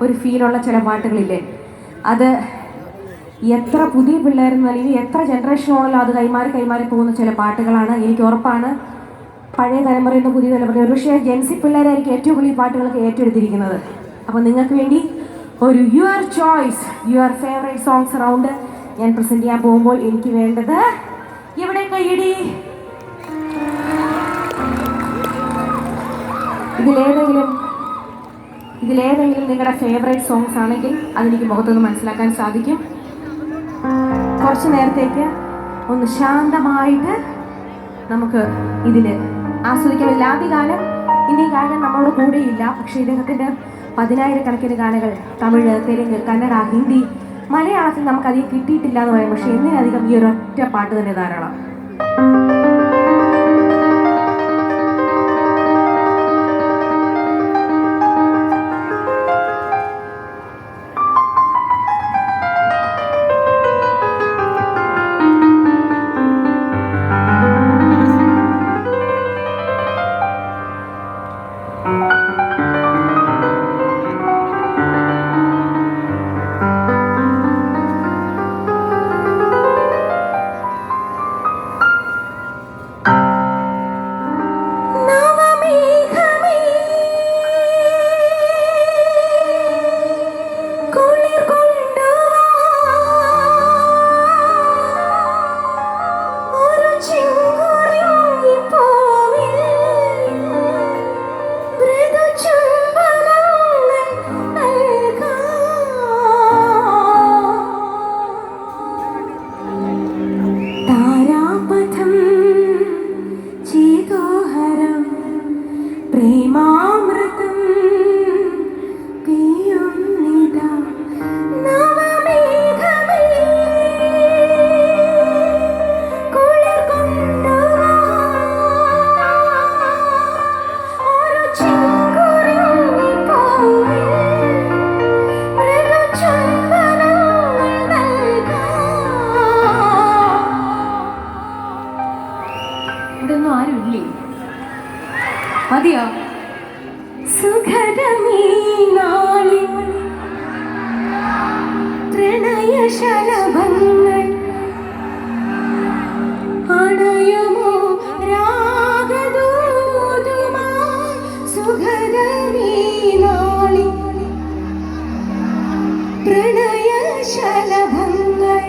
ഒരു ഫീലുള്ള ചില പാട്ടുകളില്ലേ, അത് എത്ര പുതിയ പിള്ളേരെന്ന് അല്ലെങ്കിൽ എത്ര ജനറേഷനോളം അത് കൈമാറി പോകുന്ന ചില പാട്ടുകളാണ്. എനിക്ക് ഉറപ്പാണ് പഴയ തലമുറയിൽ നിന്ന് പുതിയ തലമുറ ഒരുപക്ഷേ ജെൻസി പിള്ളേരായിരിക്കും ഏറ്റവും കൂടുതൽ പാട്ടുകളൊക്കെ ഏറ്റെടുത്തിരിക്കുന്നത്. അപ്പോൾ നിങ്ങൾക്ക് വേണ്ടി ഒരു your choice, your favourite songs round ഞാൻ പ്രസൻറ്റ് ചെയ്യാൻ പോകുമ്പോൾ എനിക്ക് വേണ്ടത് ഇവിടെ കൈയടി. ഇതിലേതെങ്കിലും നിങ്ങളുടെ ഫേവറേറ്റ് സോങ്സ് ആണെങ്കിൽ അതെനിക്ക് മുഖത്തൊന്ന് മനസ്സിലാക്കാൻ സാധിക്കും. കുറച്ച് നേരത്തേക്ക് ഒന്ന് ശാന്തമായിട്ട് നമുക്ക് ഇതിൽ ആസ്വദിക്കാം. ലാദിഗാനം ഇനി ഗായകൻ നമ്മളോട് കൂടെയില്ല, പക്ഷേ ഇദ്ദേഹത്തിൻ്റെ 10,000 ഗാനങ്ങൾ തമിഴ്, തെലുങ്ക്, കന്നഡ, ഹിന്ദി, മലയാളത്തിൽ നമുക്കധികം കിട്ടിയിട്ടില്ല എന്ന് പറയും. പക്ഷേ എന്തിനധികം ഈ ഒരൊറ്റ പാട്ട് തന്നെ ധാരാളം. മതിയോ? പ്രണയശലഭങ്ങൾ അണയുമോ രാഗദൂതുമായി സുഖദമീനാളി പ്രണയശലഭങ്ങൾ